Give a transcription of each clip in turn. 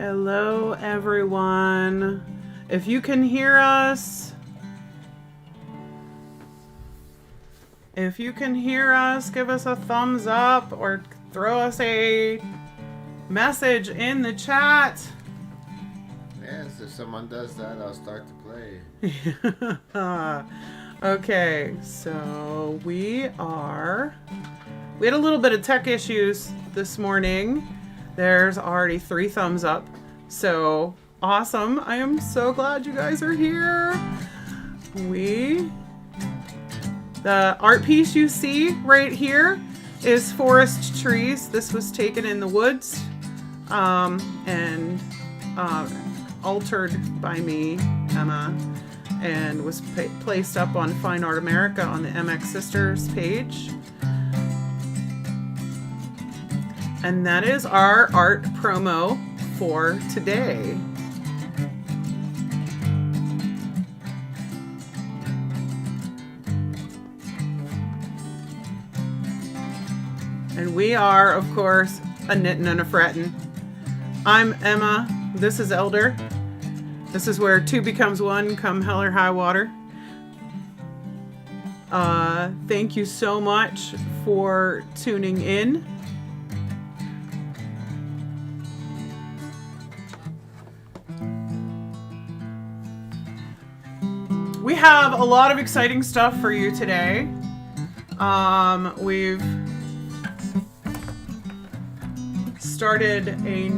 Hello, everyone. If you can hear us, give us a thumbs up or throw us a message in the chat. Yes, if someone does that, I'll start to play. Okay, so we had a little bit of tech issues this morning. There's already 3 thumbs up. So awesome. I am so glad you guys are here. The art piece you see right here is forest trees. This was taken in the woods and altered by me, Emma, and was placed up on Fine Art America on the MX Sisters page. And that is our art promo for today. And we are, of course, a Knittin and a Frettin. I'm Emma. This is Elder. This is where 2 becomes 1, come hell or high water. Thank you so much for tuning in. We have a lot of exciting stuff for you today. We've started a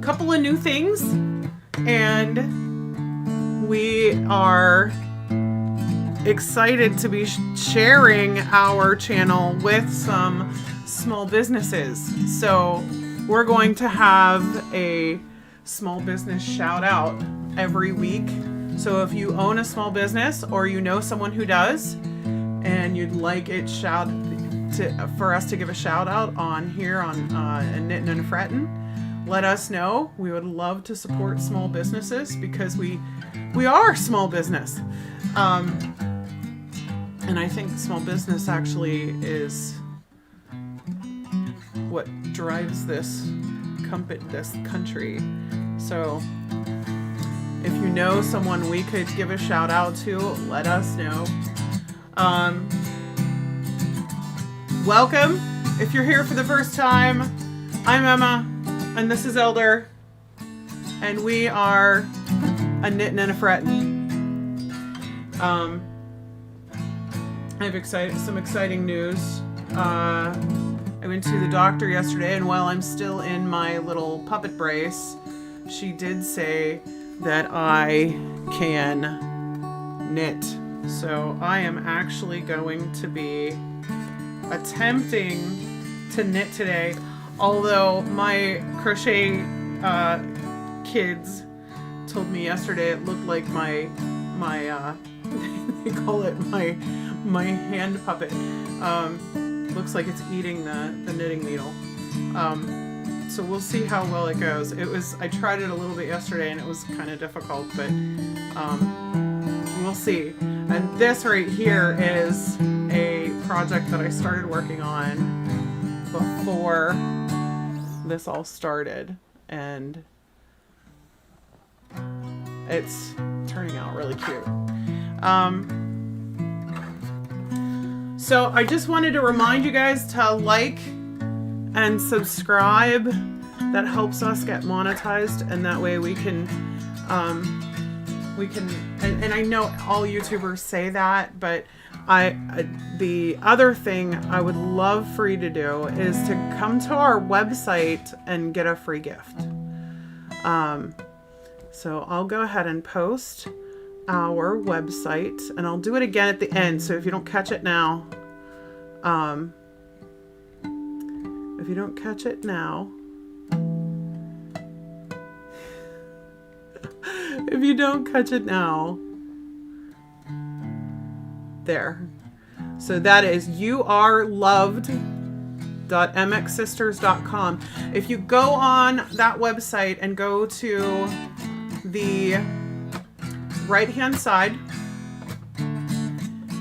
couple of new things, and we are excited to be sharing our channel with some small businesses. So we're going to have a small business shout out every week. So if you own a small business or you know someone who does and you'd like it for us to give a shout out on here on Knittin and Frettin, let us know. We would love to support small businesses because we are small business. And I think small business actually is what drives this country. So if you know someone we could give a shout out to, let us know. Welcome. If you're here for the first time, I'm Emma, and this is Elder, and we are a Knittin and a Frettin. I have some exciting news. I went to the doctor yesterday, and while I'm still in my little puppet brace, she did say that I can knit. So I am actually going to be attempting to knit today, although my crochet kids told me yesterday it looked like my they call it my hand puppet. Looks like it's eating the knitting needle. So we'll see how well it goes. I tried it a little bit yesterday and it was kind of difficult, but we'll see. And this right here is a project that I started working on before this all started, and it's turning out really cute. So I just wanted to remind you guys to like and subscribe. That helps us get monetized, and that way we can and I know all YouTubers say that, but the other thing I would love for you to do is to come to our website and get a free gift. So I'll go ahead and post our website, and I'll do it again at the end. So if you don't catch it now, there. So that is youareloved.mxsisters.com. If you go on that website and go to the right hand side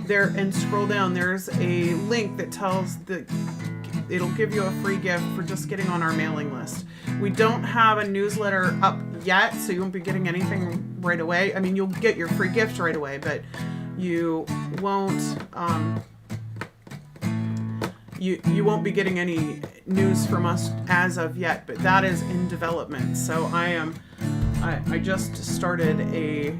there and scroll down, there's a link that tells it'll give you a free gift for just getting on our mailing list. We don't have a newsletter up yet, so you won't be getting anything right away. I mean, you'll get your free gift right away, but you won't you won't be getting any news from us as of yet, but that is in development. So I just started a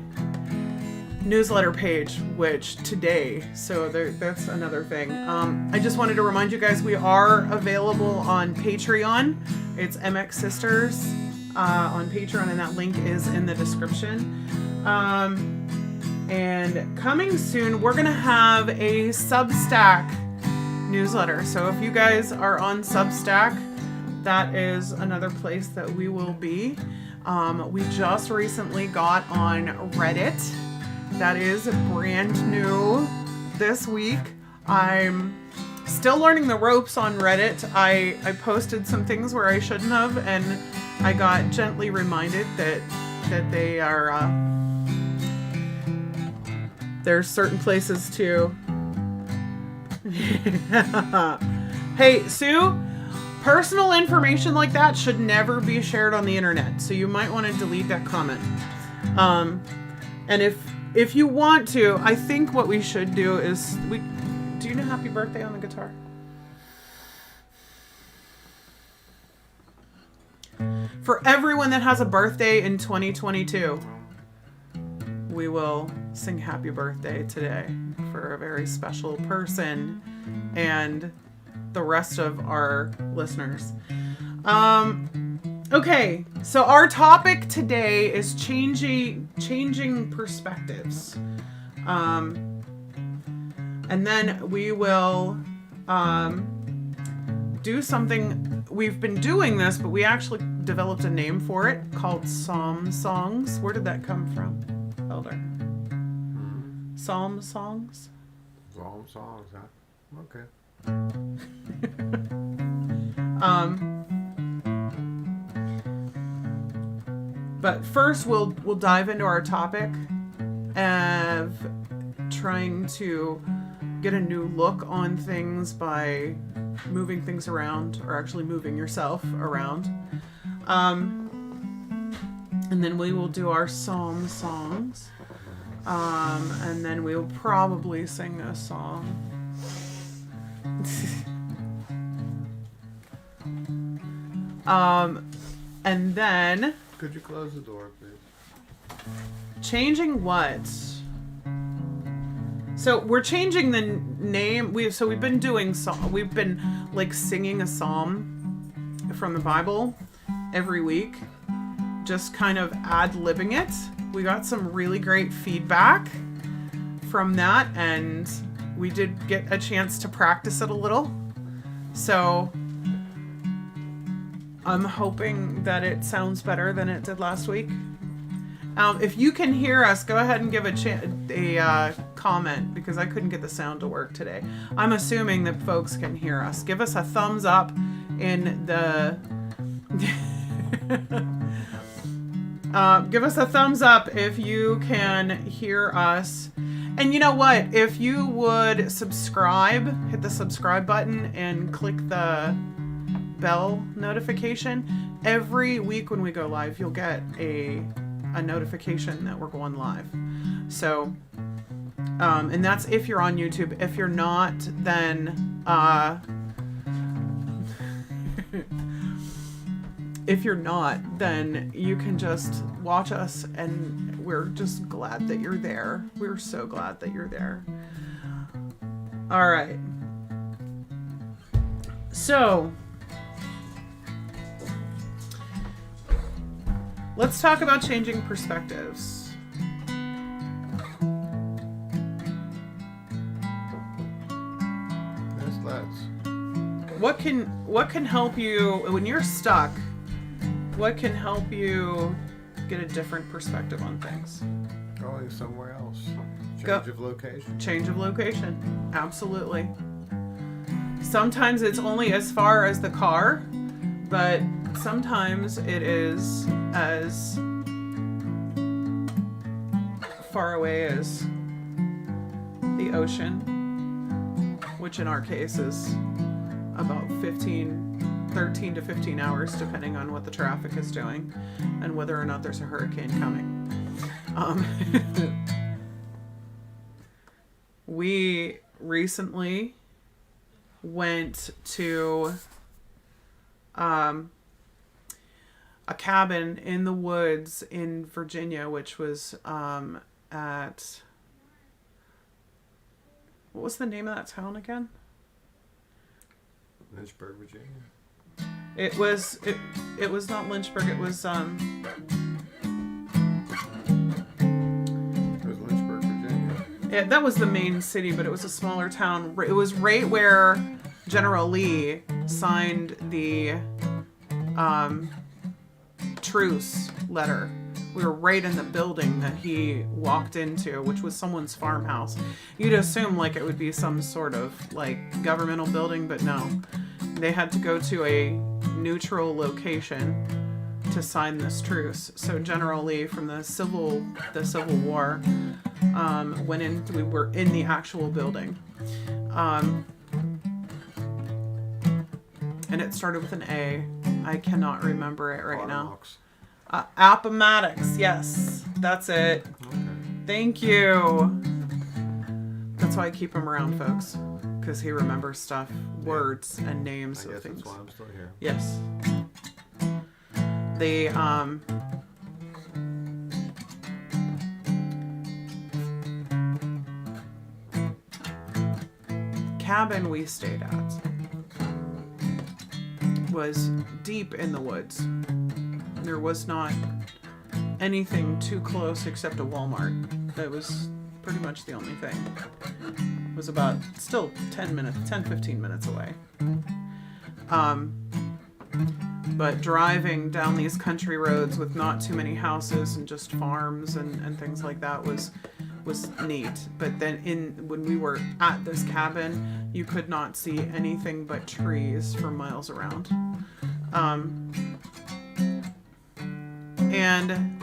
newsletter page, which today, so that's another thing. I just wanted to remind you guys, we are available on Patreon. It's MX Sisters on Patreon, and that link is in the description. And coming soon, we're gonna have a Substack newsletter. So if you guys are on Substack, that is another place that we will be. We just recently got on Reddit. That is brand new this week. I'm still learning the ropes on Reddit. I posted some things where I shouldn't have, and I got gently reminded that they are there's certain places to Hey, Sue, personal information like that should never be shared on the internet, so you might want to delete that comment. And if you want to, I think what we should do is do you know Happy Birthday on the guitar? For everyone that has a birthday in 2022, we will sing Happy Birthday today for a very special person and the rest of our listeners. Okay, so our topic today is changing perspectives. And then we will do something. We've been doing this, but we actually developed a name for it called Psalm Songs. Where did that come from, Elder? Psalm Songs? Psalm Songs, huh? Okay. But first we'll dive into our topic of trying to get a new look on things by moving things around, or actually moving yourself around. And then we will do our psalm songs. And then we'll probably sing a song. And then... Could you close the door, please? Changing what? So we're changing the name. We've been doing we've been like singing a psalm from the Bible every week, just kind of ad-libbing it. We got some really great feedback from that, and we did get a chance to practice it a little. So I'm hoping that it sounds better than it did last week. If you can hear us, go ahead and give a comment, because I couldn't get the sound to work today. I'm assuming that folks can hear us. Give us a thumbs up in the... give us a thumbs up if you can hear us. And you know what? If you would subscribe, hit the subscribe button and click the bell notification. Every week when we go live, you'll get a notification that we're going live. So, and that's if you're on YouTube. If you're not, then you can just watch us, and we're just glad that you're there. We're so glad that you're there. All right. So, let's talk about changing perspectives. Yes, let's. What can help you when you're stuck? What can help you get a different perspective on things? Going somewhere else. Change of location. Change of location. Absolutely. Sometimes it's only as far as the car, but sometimes it is as far away as the ocean, which in our case is about 13 to 15 hours, depending on what the traffic is doing and whether or not there's a hurricane coming. We recently went to a cabin in the woods in Virginia, which was at, what was the name of that town again? Lynchburg, Virginia. It was not Lynchburg. It was Lynchburg, Virginia. that was the main city, but it was a smaller town. It was right where General Lee signed the truce letter. We were right in the building that he walked into, which was someone's farmhouse. You'd assume like it would be some sort of like governmental building, but no. They had to go to a neutral location to sign this truce. So General Lee from the Civil War went in. We were in the actual building, and it started with an A. I cannot remember it right now. Appomattox, yes, that's it. Okay. Thank you. That's why I keep him around, folks, because he remembers stuff, words, and names of things. That's why I'm still here. Yes. The cabin we stayed at was deep in the woods. There was not anything too close except a Walmart. That was pretty much the only thing. It was about still 10, 15 minutes away. But driving down these country roads with not too many houses and just farms and things like that was neat. But then when we were at this cabin, you could not see anything but trees for miles around. And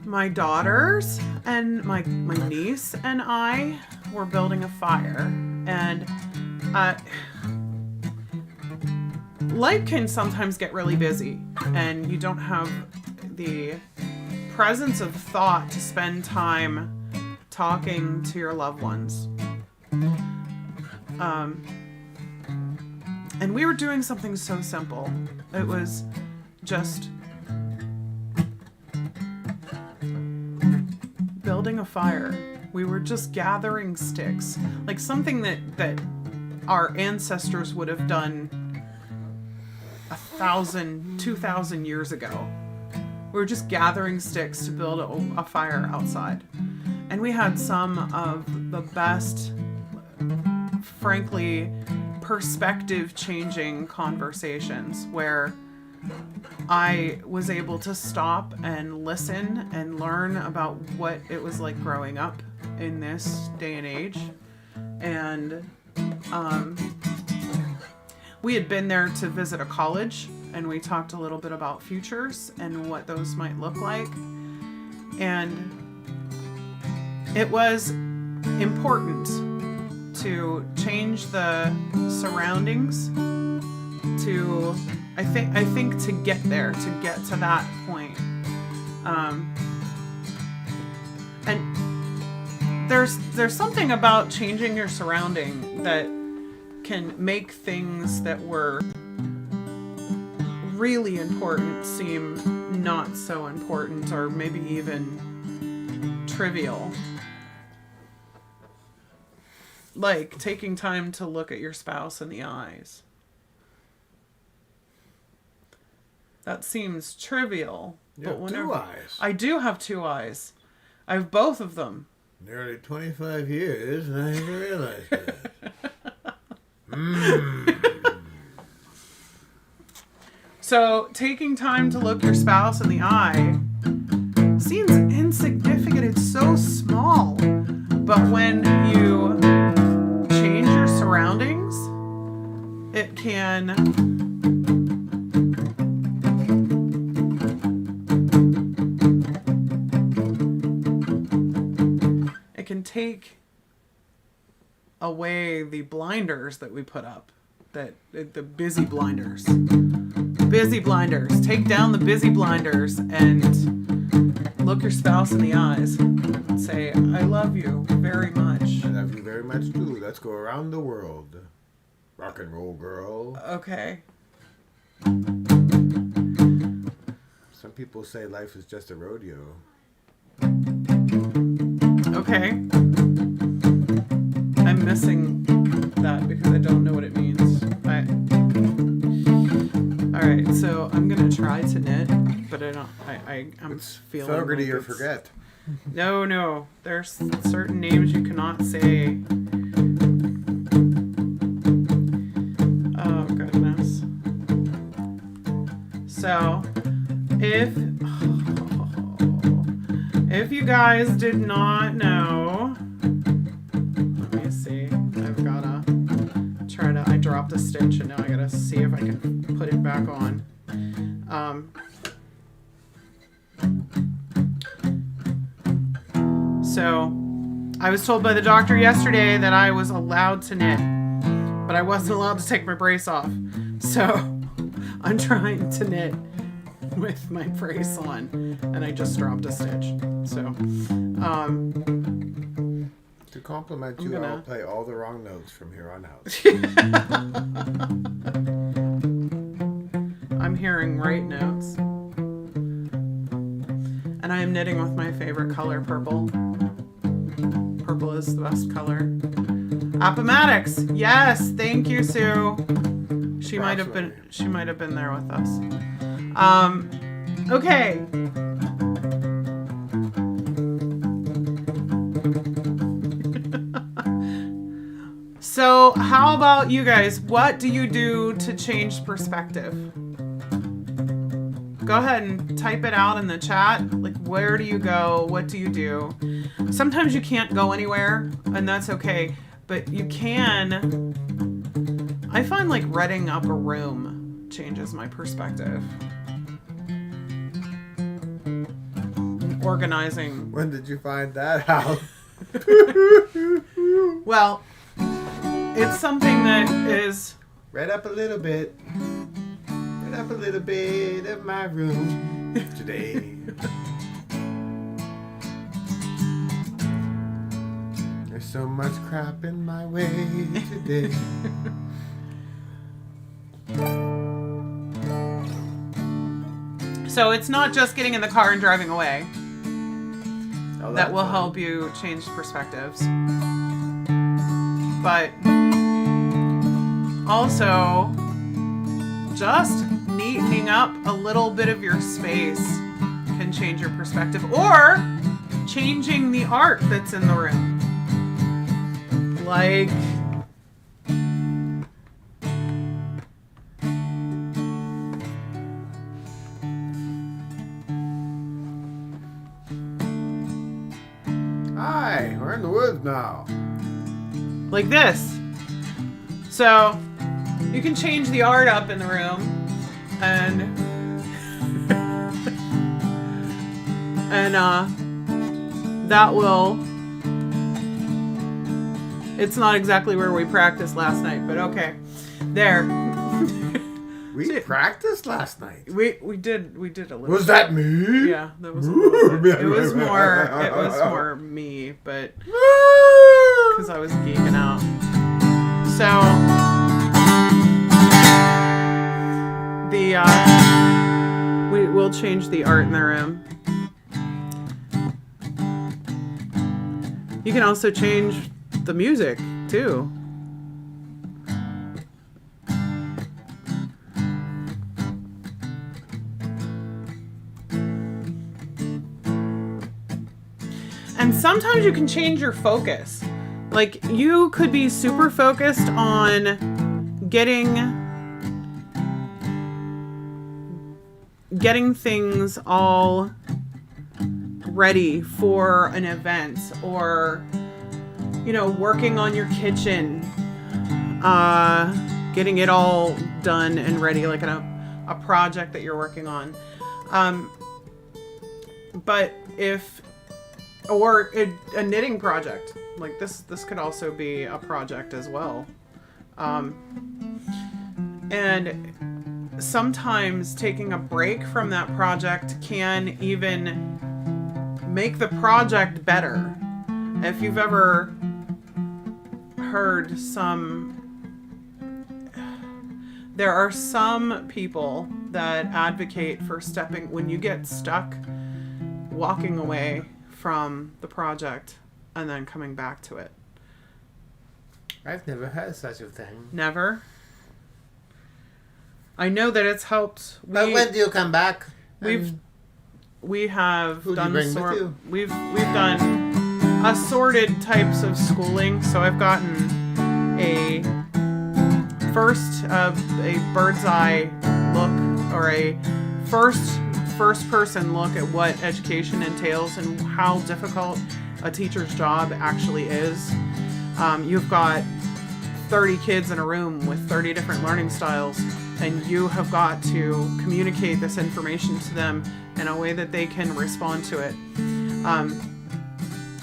my daughters and my niece and I were building a fire, and life can sometimes get really busy, and you don't have the presence of thought to spend time talking to your loved ones. And we were doing something so simple. It was just building a fire. We were just gathering sticks, like something that our ancestors would have done 1,000, 2,000 years ago. We were just gathering sticks to build a fire outside. And we had some of the best, frankly, perspective-changing conversations where I was able to stop and listen and learn about what it was like growing up in this day and age. And we had been there to visit a college, and we talked a little bit about futures and what those might look like. And it was important to change the surroundings to, I think to get there, to get to that point. And there's something about changing your surrounding that can make things that were really important seem not so important, or maybe even trivial. Like taking time to look at your spouse in the eyes. That seems trivial. You but have whenever, 2 eyes. I do have 2 eyes. I have both of them. Nearly 25 years, and I never realized that. So taking time to look your spouse in the eye seems insignificant. It's so small. But when you change your surroundings, it can take away the blinders that we put up. The busy blinders. Busy blinders. Take down the busy blinders and look your spouse in the eyes and say, I love you very much. I love you very much too. Let's go around the world. Rock and roll girl. Okay. Some people say life is just a rodeo. Okay. I'm missing that because I don't know what it means. Alright, so I'm gonna try to knit, but I'm feeling Fogarty like or forget. No. There's certain names you cannot say. Oh, goodness. So, if you guys did not know, let me see. I've gotta try to. I dropped a stitch and now I gotta see if I can put it back on. So, I was told by the doctor yesterday that I was allowed to knit, but I wasn't allowed to take my brace off. So, I'm trying to knit with my brace on, and I just dropped a stitch. So, to compliment you, I'll play all the wrong notes from here on out. I'm hearing right notes. And I am knitting with my favorite color, purple. Purple is the best color. Appomattox, yes, thank you, Sue. She might have been there with us. Okay. So, how about you guys? What do you do to change perspective? Go ahead and type it out in the chat. Like, where do you go? What do you do? Sometimes you can't go anywhere, and that's okay. But you can. I find like redding up a room changes my perspective. Organizing. When did you find that out? Well, it's something that is... Read up a little bit. Read up a little bit of my room today. There's so much crap in my way today. So it's not just getting in the car and driving away. Oh, that will help you change perspectives. But also, just neatening up a little bit of your space can change your perspective. Or changing the art that's in the room. Like... Hi, we're in the woods now. Like this. So, you can change the art up in the room, and that will... It's not exactly where we practiced last night, but okay. There. We practiced last night. We did a little. Was that me? Yeah, that was a little bit. It was more me, but because I was geeking out. So we will change the art in the room. You can also change the music too. And sometimes you can change your focus. Like, you could be super focused on getting things all ready for an event, or, you know, working on your kitchen, getting it all done and ready, like a project that you're working on. But or a knitting project. like this could also be a project as well. And sometimes taking a break from that project can even make the project better. If you've ever heard there are some people that advocate for when you get stuck, walking away from the project and then coming back to it. I've never had such a thing. Never? I know that it's helped. But when do you come back? We have Who done do you bring with you? we've done assorted types of schooling. So I've gotten a bird's eye look, or a first person look at what education entails and how difficult a teacher's job actually is. You've got 30 kids in a room with 30 different learning styles, and you have got to communicate this information to them in a way that they can respond to it.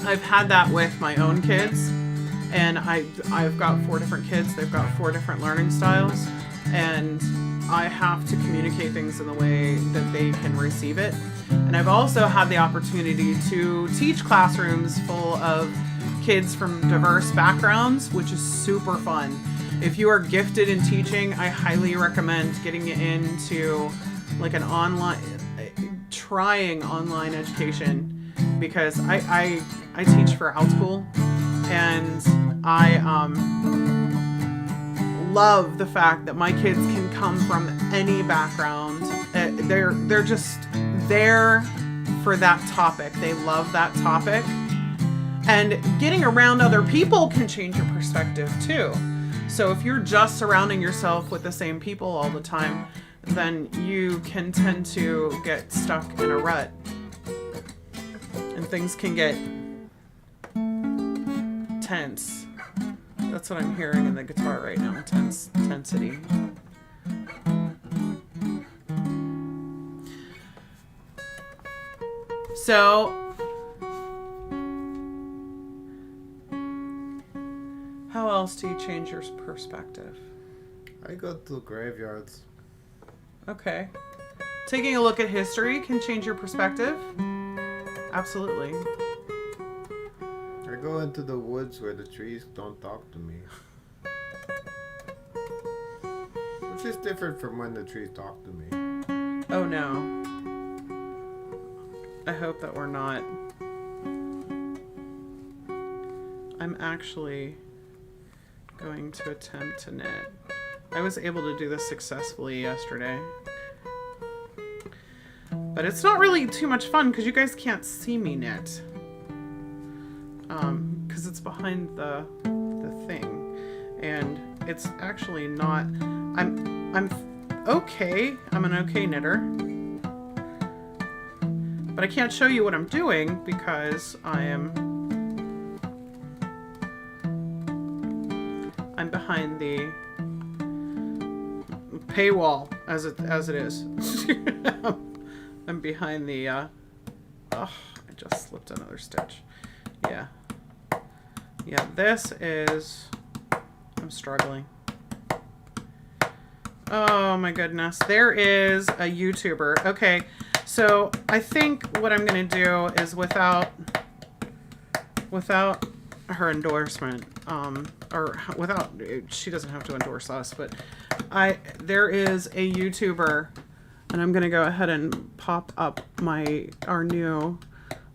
I've had that with my own kids, and I've got 4 different kids. They've got 4 different learning styles, and I have to communicate things in the way that they can receive it. And I've also had the opportunity to teach classrooms full of kids from diverse backgrounds, which is super fun. If you are gifted in teaching, I highly recommend getting into like an trying online education, because I teach for OutSchool, and I love the fact that my kids can come from any background. They're just there for that topic. They love that topic. And getting around other people can change your perspective too. So if you're just surrounding yourself with the same people all the time, then you can tend to get stuck in a rut. And things can get tense. That's what I'm hearing in the guitar right now. Tensity. So, how else do you change your perspective? I go to graveyards. Okay. Taking a look at history can change your perspective? Absolutely. I go into the woods where the trees don't talk to me. Which is different from when the trees talk to me. Oh no. I hope that we're not. I'm actually going to attempt to knit. I was able to do this successfully yesterday. But it's not really too much fun because you guys can't see me knit. Because it's behind the thing. And it's actually not... I'm okay. I'm an okay knitter. But I can't show you what I'm doing because I'm behind the paywall as it is. I'm behind the oh, I just slipped another stitch. Yeah, this is, I'm struggling. Oh my goodness, there is a YouTuber. Okay, so I think what I'm gonna do is without her endorsement, or without, she doesn't have to endorse us, but there is a YouTuber, and I'm gonna go ahead and pop up our new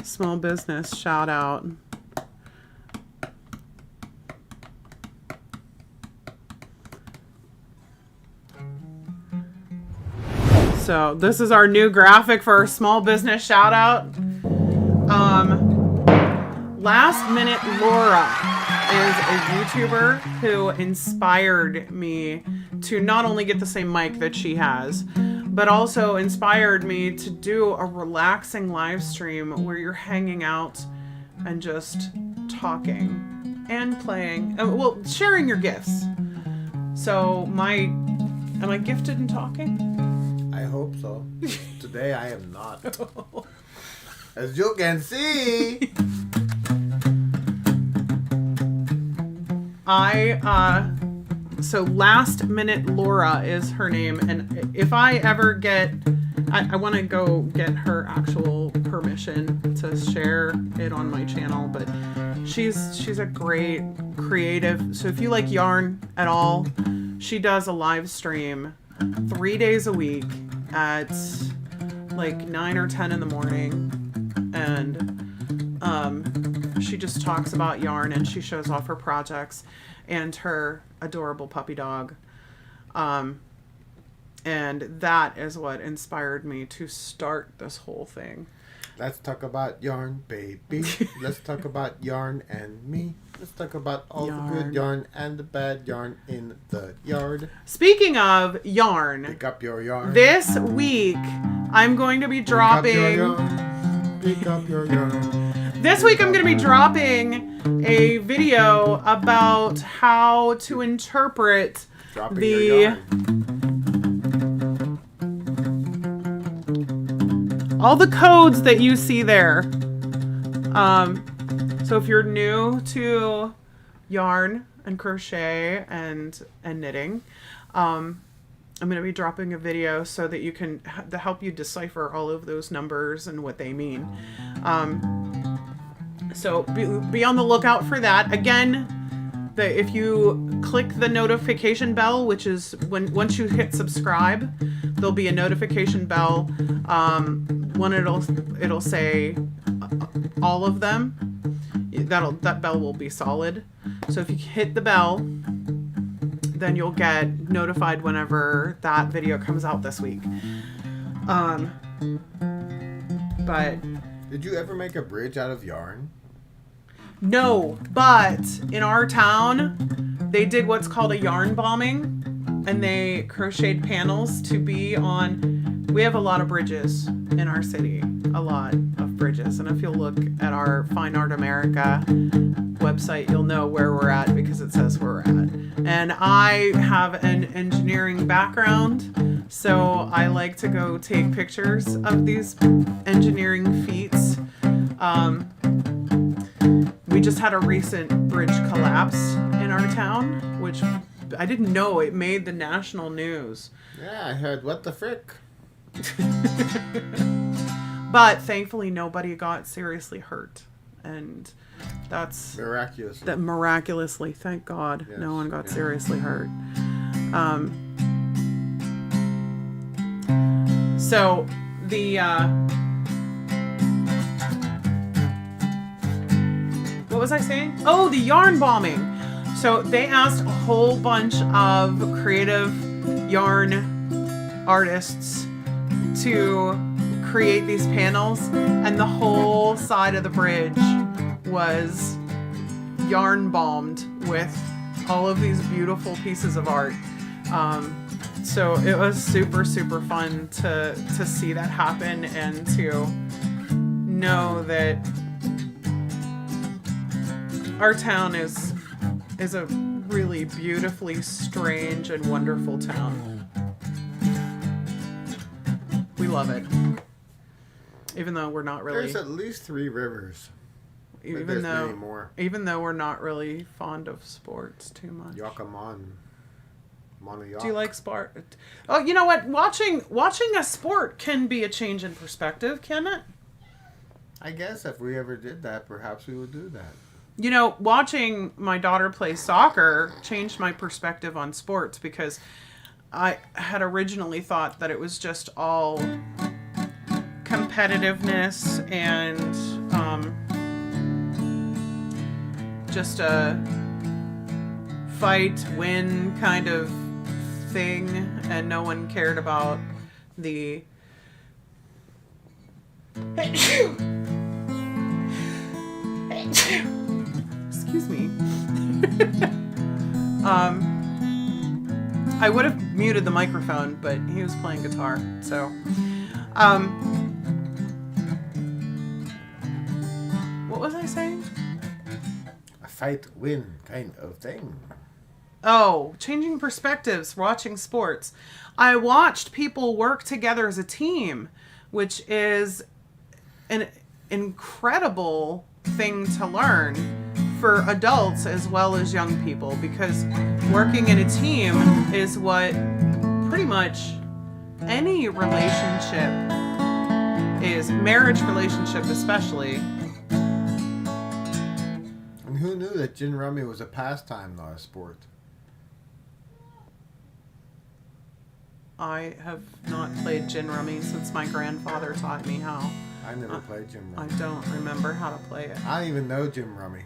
small business shout out. So this is our new graphic for our small business shout out. Last Minute Laura is a YouTuber who inspired me to not only get the same mic that she has, but also inspired me to do a relaxing live stream where you're hanging out and just talking and playing, well, sharing your gifts. So am I gifted in talking? I hope so. Today I am not. As you can see. So Last Minute Laura is her name, and if I ever get, I want to go get her actual permission to share it on my channel, but she's a great creative. So if you like yarn at all, she does a live stream 3 days a week at like 9 or 10 in the morning, and she just talks about yarn, and she shows off her projects and her adorable puppy dog. And that is what inspired me to start this whole thing. Let's talk about yarn, baby. Let's talk about yarn and me. Let's talk about all the good yarn and the bad yarn in the yard. Speaking of yarn, pick up your yarn. This week I'm going to be dropping. Pick up your yarn. This week I'm going to be dropping a video about how to interpret Dropping your yarn. All the codes that you see there. So if you're new to yarn and crochet and knitting, I'm going to be dropping a video so that you can to help you decipher all of those numbers and what they mean. So be on the lookout for that. Again, if you click the notification bell, which is once you hit subscribe, there'll be a notification bell. One it'll say all of them. That bell will be solid. So if you hit the bell, then you'll get notified whenever that video comes out this week. But did you ever make a bridge out of yarn? No, but in our town, they did what's called a yarn bombing, and they crocheted panels to be on. We have a lot of bridges in our city, a lot of bridges. And if you'll look at our Fine Art America website, you'll know where we're at because it says where we're at. And I have an engineering background, so I like to go take pictures of these engineering feats. We just had a recent bridge collapse in our town, which I didn't know it made the national news. Yeah, I heard, what the frick? But thankfully nobody got seriously hurt, and that's miraculously, thank God. Yes, no one got seriously hurt. So the what was I saying? Oh, the yarn bombing. So they asked a whole bunch of creative yarn artists to create these panels, and the whole side of the bridge was yarn bombed with all of these beautiful pieces of art. So it was super, super fun to see that happen, and to know that our town is a really beautifully strange and wonderful town. We love it. Even though we're not really... There's at least 3 rivers. Even though we're not really fond of sports too much. Yakaman. Do you like sport? Oh, you know what? Watching a sport can be a change in perspective, can it? I guess if we ever did that, perhaps we would do that. You know, watching my daughter play soccer changed my perspective on sports, because I had originally thought that it was just all competitiveness and just a fight, win kind of thing, and no one cared about the excuse me. I would have muted the microphone, but he was playing guitar, so what was I saying? A fight win kind of thing. Oh, changing perspectives, watching sports. I watched people work together as a team, which is an incredible thing to learn for adults as well as young people, because working in a team is what pretty much any relationship is, marriage relationship especially. And who knew that gin rummy was a pastime, not a sport? I have not played gin rummy since my grandfather taught me how. I never played gin rummy. I don't remember how to play it. I don't even know gin rummy.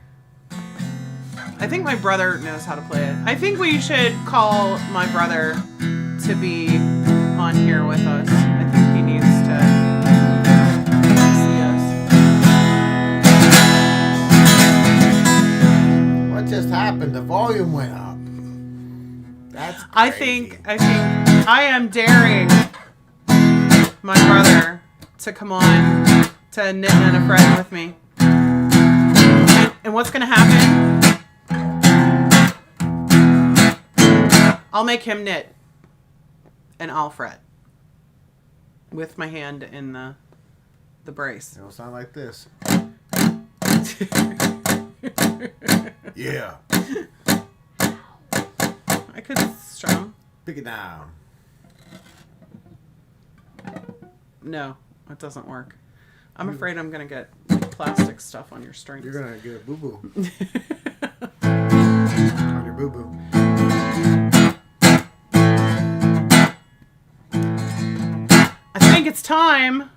I think my brother knows how to play it. I think we should call my brother to be on here with us. I think he needs to see us. What just happened? The volume went up. That's crazy. I think I am daring my brother to come on to Knittin and a Frettin with me. And what's going to happen? I'll make him knit and I'll fret with my hand in the brace. It'll sound like this. Yeah. I could strum. Pick it down. No, it doesn't work. I'm afraid I'm going to get like, plastic stuff on your strings. You're going to get a boo-boo. On your boo-boo. I think it's time.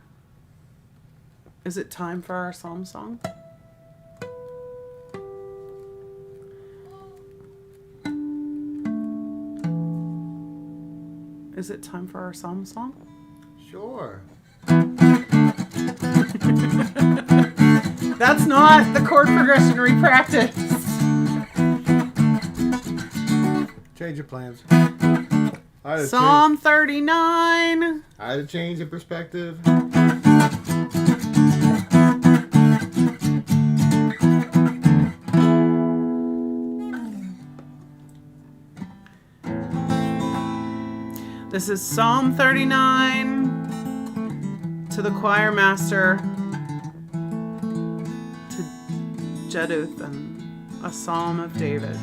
Is it time for our psalm song? Is it time for our psalm song? Sure. That's not the chord progression we practiced. Change your plans. Psalm 39. I had to change the perspective. This is Psalm 39 to the choir master, to Jeduthun, a psalm of David.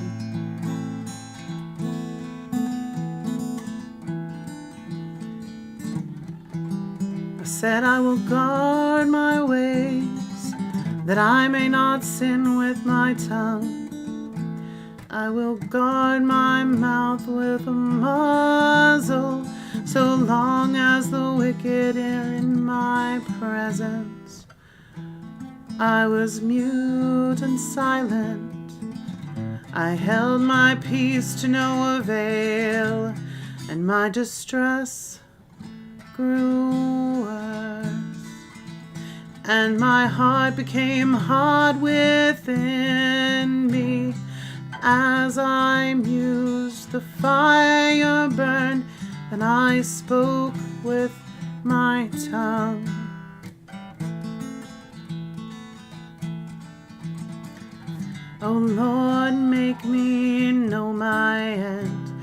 I said, I will guard my ways, that I may not sin with my tongue. I will guard my mouth with a muzzle, so long as the wicked are in my presence. I was mute and silent. I held my peace to no avail, and my distress grew worse. And my heart became hard within me. As I mused, the fire burned, and I spoke with my tongue. O Lord, make me know my end,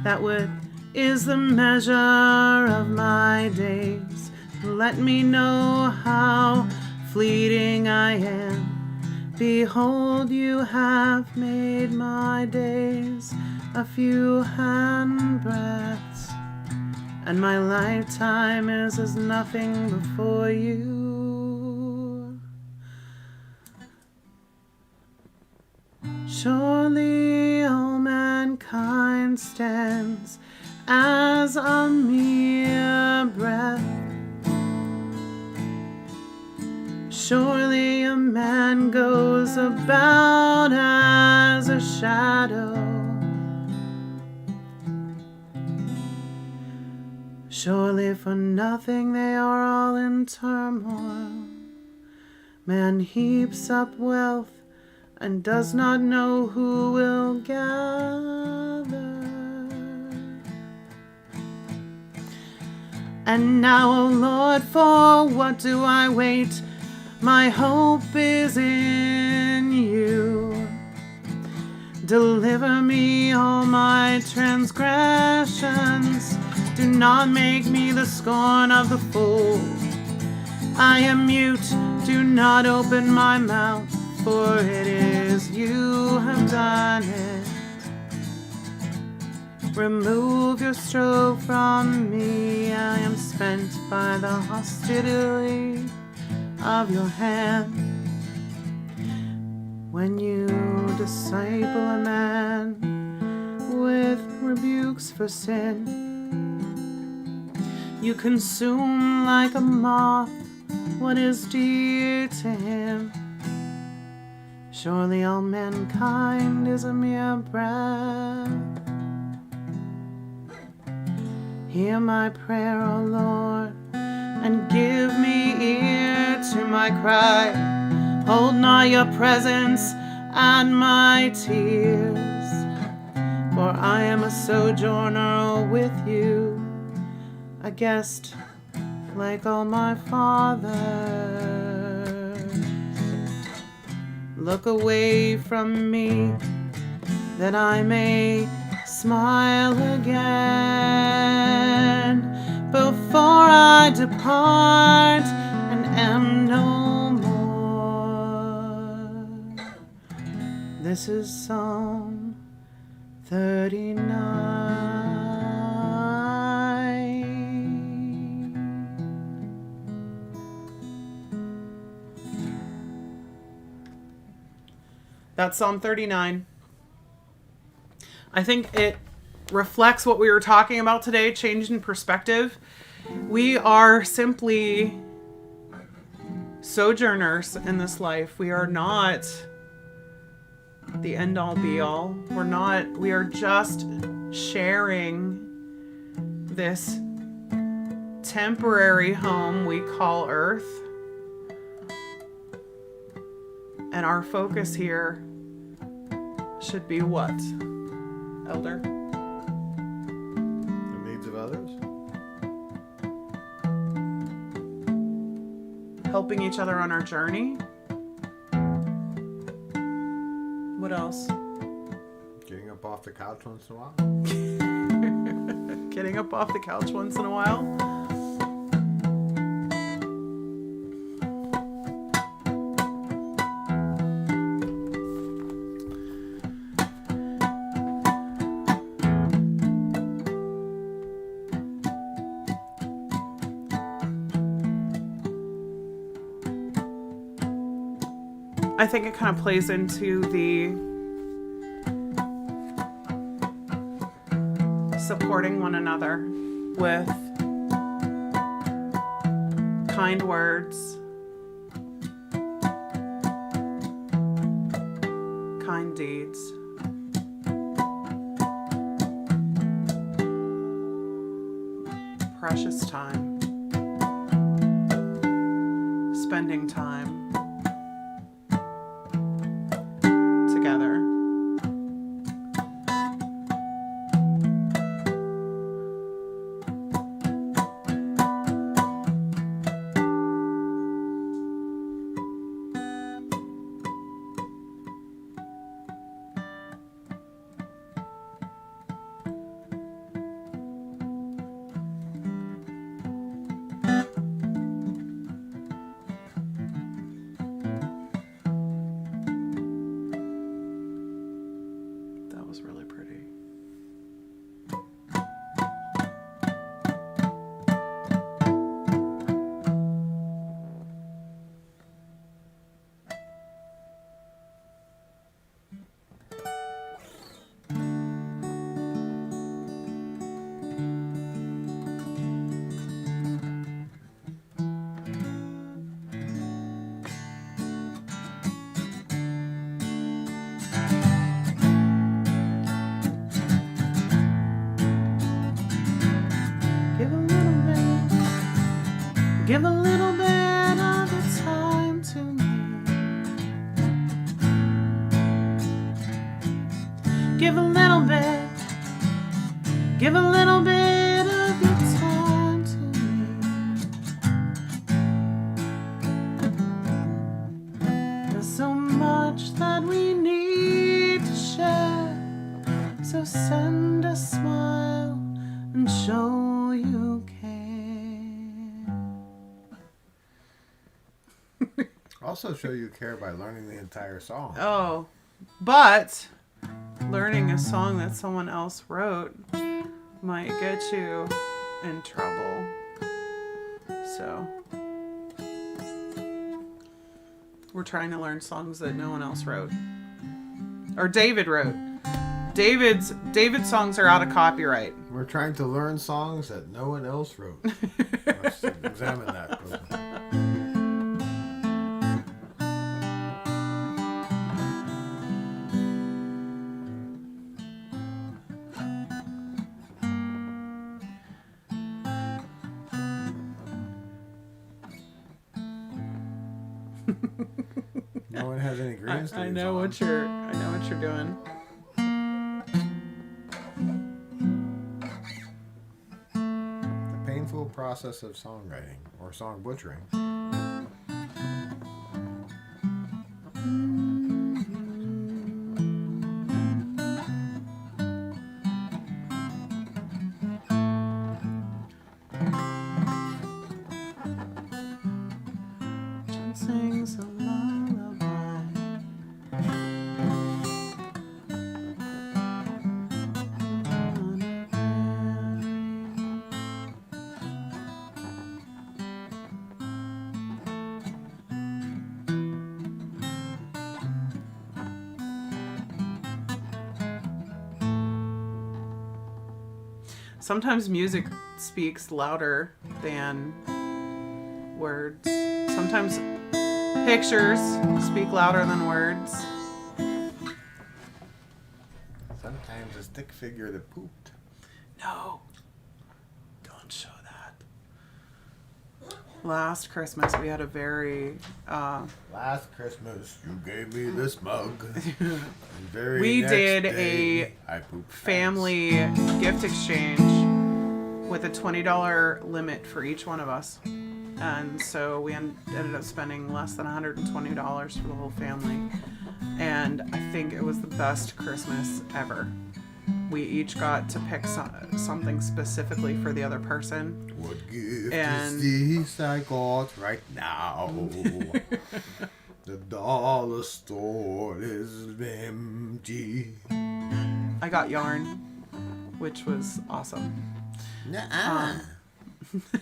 that what is the measure of my days. Let me know how fleeting I am. Behold, you have made my days a few handbreadths, and my lifetime is as nothing before you. Surely all mankind stands as a mere breath. Surely a man goes about as a shadow. Surely for nothing they are all in turmoil. Man heaps up wealth and does not know who will gather. And now, O Lord, for what do I wait? My hope is in you. Deliver me all my transgressions. Do not make me the scorn of the fool. I am mute, do not open my mouth. for it is you have done it. Remove your stroke from me, I am spent by the hostility of your hand. When you disciple a man with rebukes for sin, you consume like a moth what is dear to him. Surely all mankind is a mere breath. Hear my prayer, O Lord, and give me ear to my cry. Hold not your presence and my tears, for I am a sojourner with you, a guest like all my fathers. Look away from me, that I may smile again before I depart and am no more. This is Psalm 39. That's Psalm 39. I think it reflects what we were talking about today, change in perspective. We are simply sojourners in this life. We are not the end all be all. We are just sharing this temporary home we call Earth. And our focus here should be what, Elder? The needs of others. Helping each other on our journey. What else? Getting up off the couch once in a while. Getting up off the couch once in a while. I think it kind of plays into the supporting one another with kind words, kind deeds, precious time, spending time together. That was really pretty. Give a little bit of your time to me. Give a little bit. Give a little bit of your time to me. There's so much that we need to share. So send a smile and show you care. Also show you care by learning the entire song. Oh, but learning a song that someone else wrote might get you in trouble. So we're trying to learn songs that no one else wrote. Or David wrote. David's songs are out of copyright. We're trying to learn songs that no one else wrote. Let's examine that. No one has any greens. I know what you're doing. The painful process of songwriting or song butchering. John sings a lullaby. Sometimes music speaks louder than words. Sometimes pictures speak louder than words. Sometimes a stick figure that pooped. No, don't show that. Last Christmas we had a very Last Christmas you gave me this mug. And very we next did day, I pooped family gift exchange with a $20 limit for each one of us. And so we ended up spending less than $120 for the whole family. And I think it was the best Christmas ever. We each got to pick something specifically for the other person. What gift And- is this I got right now? The dollar store is empty. I got yarn, which was awesome. Nuh-uh.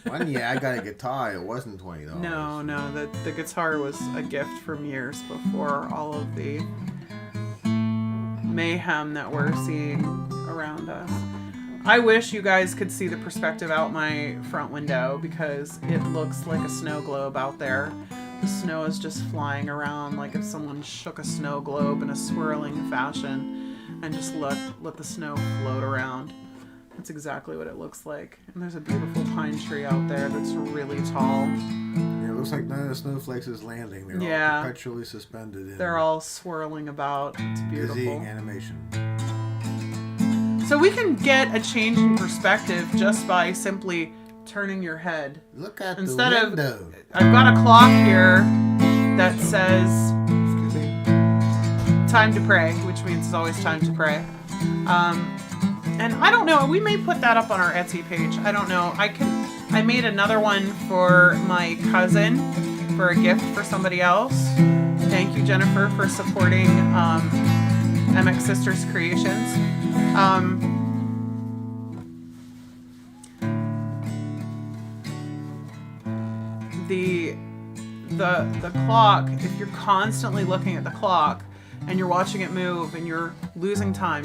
One year I got a guitar. It wasn't $20. No, the guitar was a gift from years before all of the mayhem that we're seeing around us. I wish you guys could see the perspective out my front window because it looks like a snow globe out there. The snow is just flying around like if someone shook a snow globe in a swirling fashion and just let the snow float around. That's exactly what it looks like. And there's a beautiful pine tree out there that's really tall. Yeah, it looks like none of the snowflakes is landing. They're all perpetually suspended in They're all swirling about. It's beautiful. dizzying animation. So we can get a change in perspective just by simply turning your head. Look at Instead the of- window. I've got a clock here that says Excuse me. time to pray, which means it's always time to pray. And I don't know, we may put that up on our Etsy page. I don't know. I made another one for my cousin for a gift for somebody else. Thank you, Jennifer, for supporting MX Sisters Creations. The clock, if you're constantly looking at the clock and you're watching it move and you're losing time,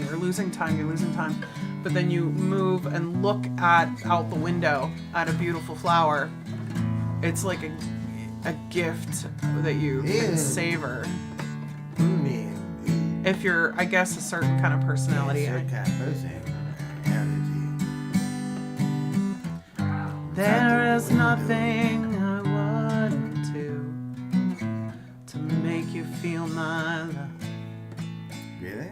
but then you move and look out the window at a beautiful flower, it's like a gift that you can savor. If you're, I guess, a certain kind of personality. There is nothing I wouldn't do to make you feel my love. Really?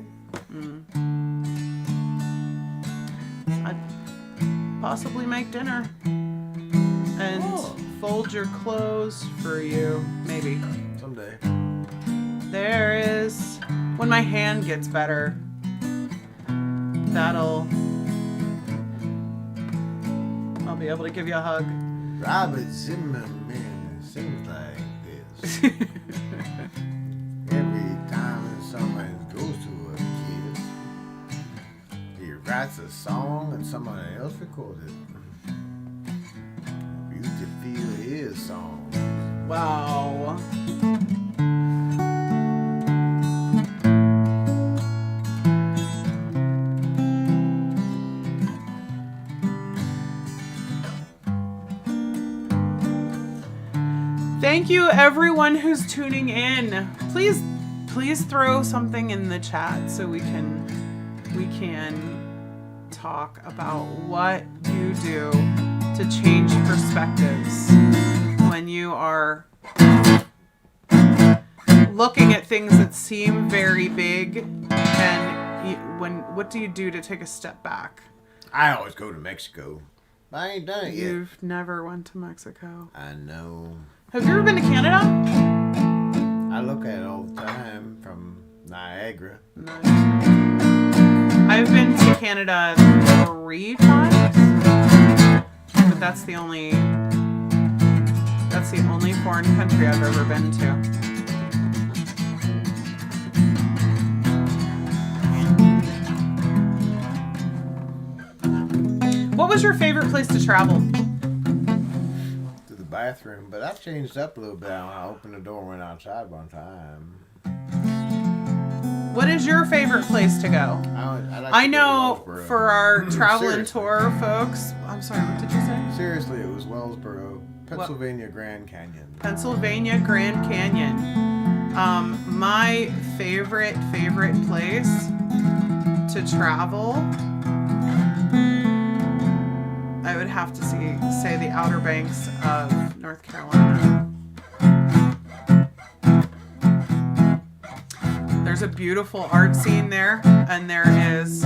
I'd possibly make dinner and fold your clothes for you, maybe. Someday. There is, when my hand gets better, I'll be able to give you a hug. Robert Zimmerman sings like this. Every time someone goes to a kiss, he writes a song and someone else records it. You can feel his song. Wow. Thank you everyone who's tuning in. Please throw something in the chat so we can talk about what you do to change perspectives when you are looking at things that seem very big, and what do you do to take a step back? I always go to Mexico. I ain't done it yet. You've never went to Mexico. I know. Have you ever been to Canada? I look at it all the time from Niagara. No. I've been to Canada 3 times, but that's the only foreign country I've ever been to. What was your favorite place to travel? To the bathroom, but I've changed up a little bit. I opened the door and went outside one time. What is your favorite place to go? I know for our travel and tour folks. I'm sorry, what did you say? Seriously, it was Wellsboro, Pennsylvania Grand Canyon. Pennsylvania Grand Canyon. My favorite place to travel, I would have to say the Outer Banks of North Carolina. There's a beautiful art scene there, and there is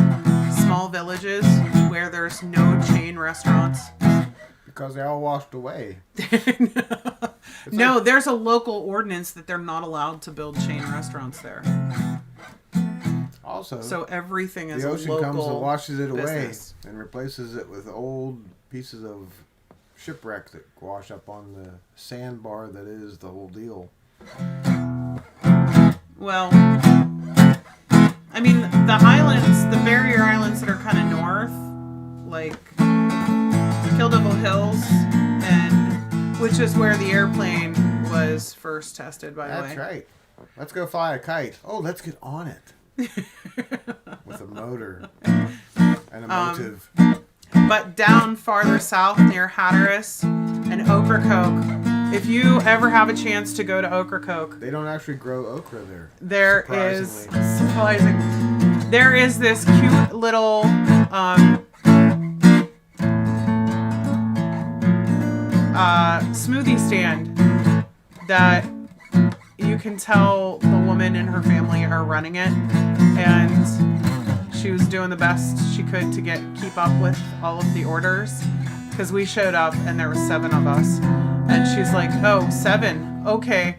small villages where there's no chain restaurants. Because they all washed away. No, there's a local ordinance that they're not allowed to build chain restaurants there. Also, so everything is the ocean a local comes and washes it business. away and replaces it with old pieces of shipwreck that wash up on the sandbar that is the whole deal. Well, I mean, the islands, the barrier islands that are kind of north, like Kildeville Hills, and which is where the airplane was first tested, by the way. That's right. Let's go fly a kite. Oh, let's get on it. With a motor and a motive. But down farther south near Hatteras and Ocracoke, if you ever have a chance to go to Ocracoke, they don't actually grow okra there. There is surprising. There is this cute little smoothie stand that you can tell the woman and her family are running it, and she was doing the best she could to keep up with all of the orders, because we showed up and there were 7 of us, and she's like, "Oh, 7, okay."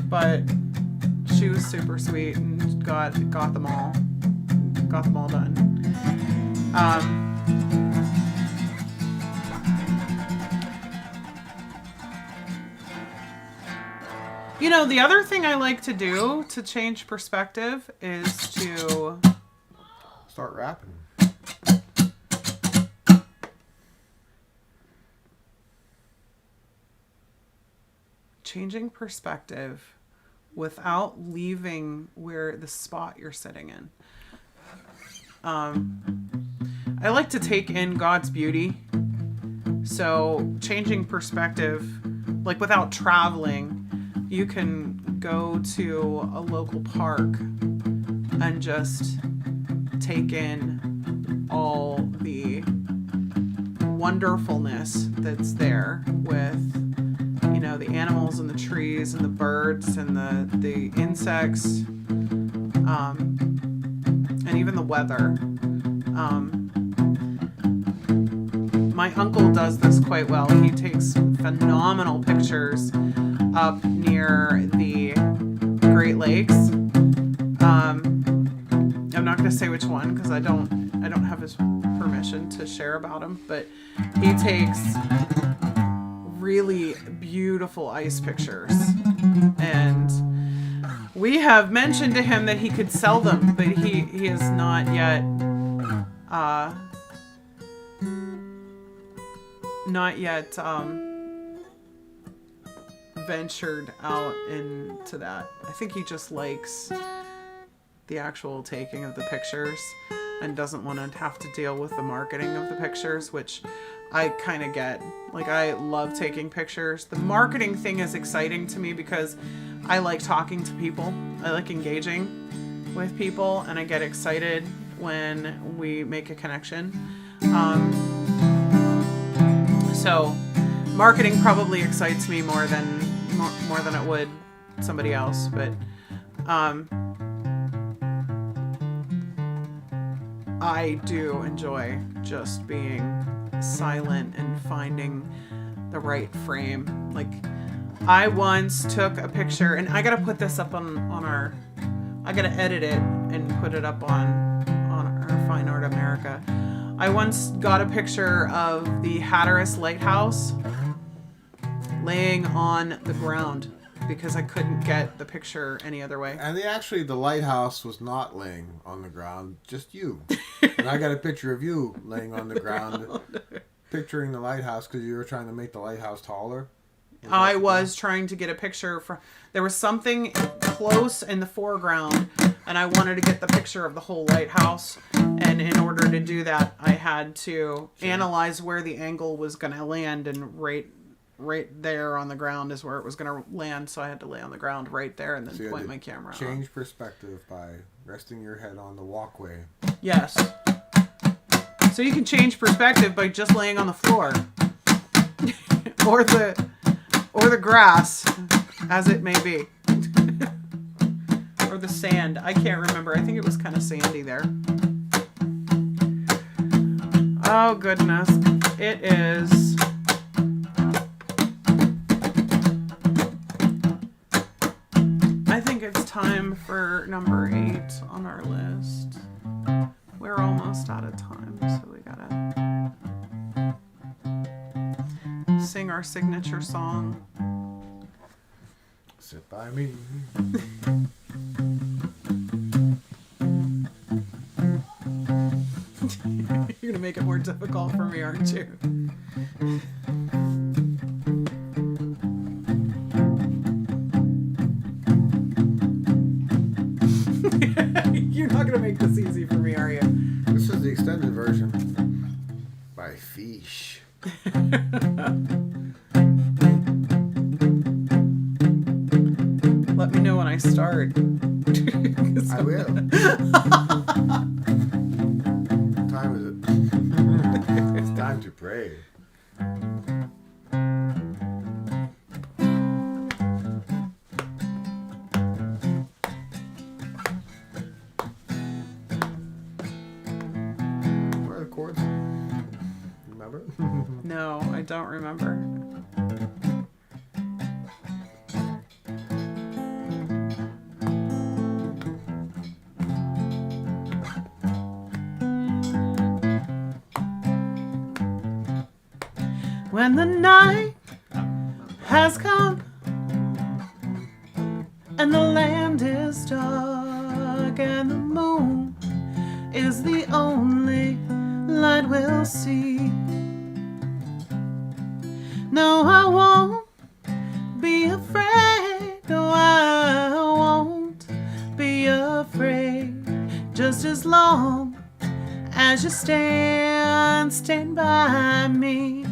But she was super sweet and got them all done. You know, the other thing I like to do to change perspective is to start rapping. Changing perspective without leaving where the spot you're sitting in. I like to take in God's beauty. So changing perspective, like without traveling, you can go to a local park and just take in all the wonderfulness that's there with, you know, the animals and the trees and the birds and the insects, and even the weather. My uncle does this quite well. He takes phenomenal pictures up near the Great Lakes. I'm not going to say which one because I don't have his permission to share about him, but he takes really beautiful ice pictures. And we have mentioned to him that he could sell them, but he has not yet ventured out into that. I think he just likes the actual taking of the pictures and doesn't want to have to deal with the marketing of the pictures, which I kind of get. Like, I love taking pictures. The marketing thing is exciting to me because I like talking to people. I like engaging with people, and I get excited when we make a connection. So marketing probably excites me more than it would somebody else, but I do enjoy just being silent and finding the right frame. Like, I once took a picture, and I gotta put this up on our, I gotta edit it and put it up on our Fine Art America. I once got a picture of the Hatteras Lighthouse laying on the ground because I couldn't get the picture any other way. And the lighthouse was not laying on the ground, just you. And I got a picture of you laying on the ground, picturing the lighthouse because you were trying to make the lighthouse taller. I was trying to get a picture there was something close in the foreground, and I wanted to get the picture of the whole lighthouse. And in order to do that, I had to analyze where the angle was going to land, and right there on the ground is where it was going to land. So I had to lay on the ground right there and then point my camera on. Change perspective by resting your head on the walkway. Yes. So you can change perspective by just laying on the floor. or the grass, as it may be. Or the sand. I can't remember. I think it was kind of sandy there. Oh, goodness. It is... I think it's time for number 8 on our list. We're almost out of time, so we gotta sing our signature song. Sit by me. You're gonna make it more difficult for me, aren't you? You're not gonna make this easy for me, are you? This is the extended version by Fish. Let me know when I start. I will. What time is it? It's time to pray. Where are the chords? Remember? No, I don't remember. When the night has come and the land is dark and the moon is the only light we'll see. No, I won't be afraid. No, I won't be afraid. Just as long as you stand by me.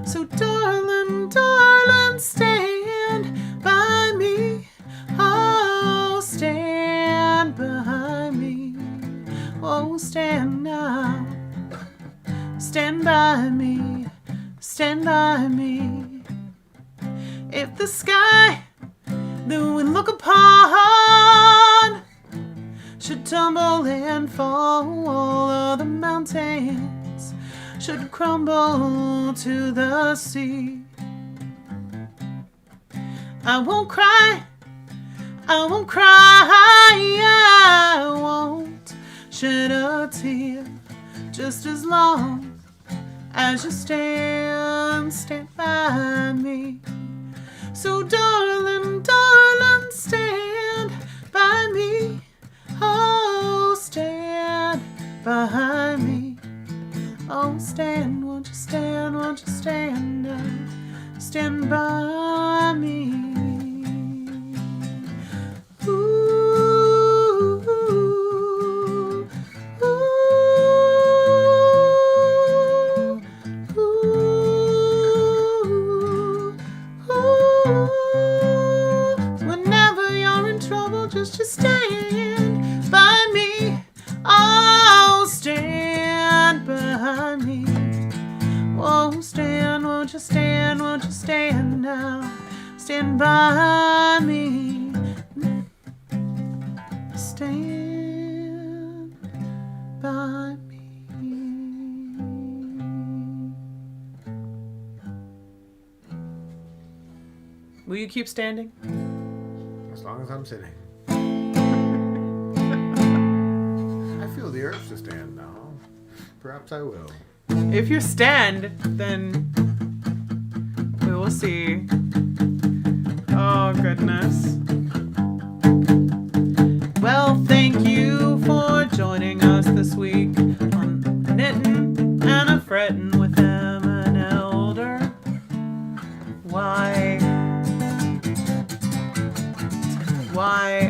So darling, darling, stand by me. Oh, stand by me. Oh, stand now. Stand by me. Stand by me. If the sky that we look upon should tumble and fall, or the mountains should crumble to the sea, I won't cry, I won't cry, I won't shed a tear, just as long as you stand by me. So darling, darling, stand by me. Oh, stand by me. Oh, stand, won't you stand now? Stand by me. Ooh, ooh, ooh, ooh. Whenever you're in trouble, just stand by me. Oh, stand by me. Oh, stand, won't you stand now? Stand by me. Stand by me. Will you keep standing? As long as I'm sitting. I feel the urge to stand now. Perhaps I will. If you stand, then we will see. Oh, goodness. Well, thank you for joining us this week on Knittin' and a Frettin' with Emma and Elder. Why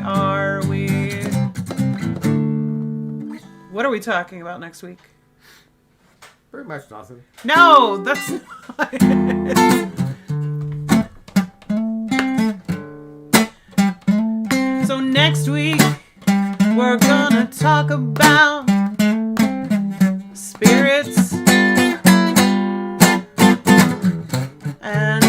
are we... What are we talking about next week? Pretty much nothing. No, that's not it. So next week, we're gonna talk about spirits and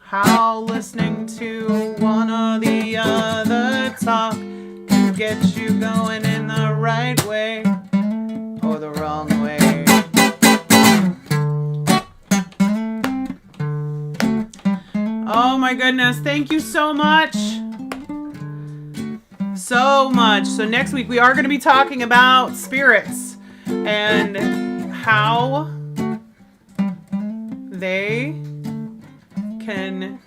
how listening to one or the other talk can get you going in the right way or the wrong way. Oh my goodness, thank you so much. So much. So next week we are going to be talking about spirits and how they can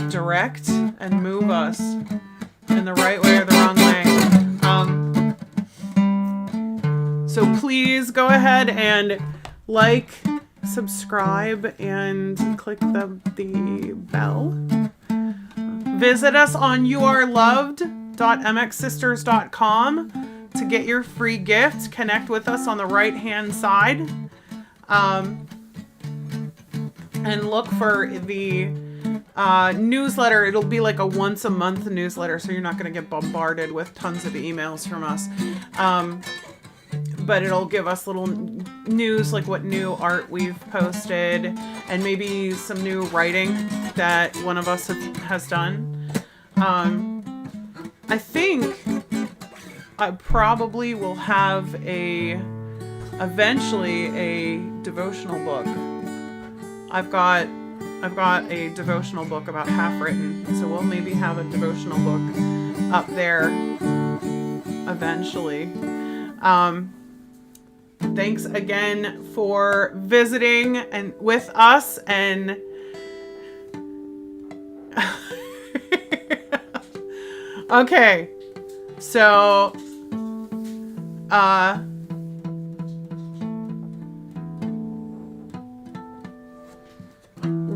direct and move us in the right way or the wrong way. So please go ahead and like, subscribe, and click the bell. Visit us on youareloved.mxsisters.com to get your free gift. Connect with us on the right-hand side. And look for the newsletter. It'll be like a once a month newsletter, so you're not going to get bombarded with tons of emails from us. But it'll give us little news, like what new art we've posted and maybe some new writing that one of us has done. I think I probably will have eventually a devotional book. I've got a devotional book about half written, so we'll maybe have a devotional book up there eventually. Thanks again for visiting and with us, and okay, so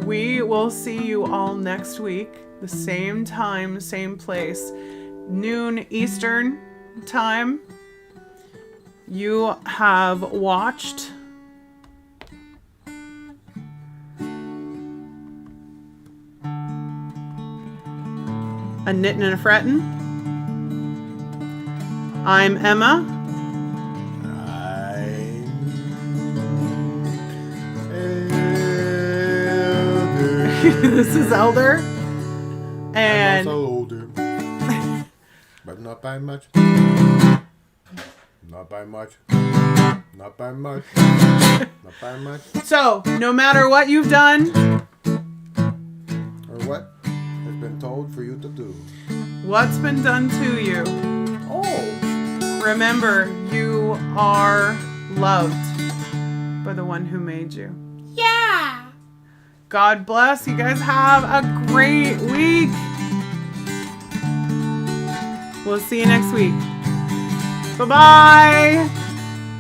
we will see you all next week, the same time, same place, noon Eastern time. You have watched a Knittin' and a Frettin'. I'm Emma. I'm Elder. This is Elder. And I'm also older. But not by much. Not by much. Not by much. Not by much. So, no matter what you've done, or what has been told for you to do. what's been done to you, Oh, remember, you are loved by the one who made you. Yeah. God bless. You guys have a great week. We'll see you next week. Bye-bye.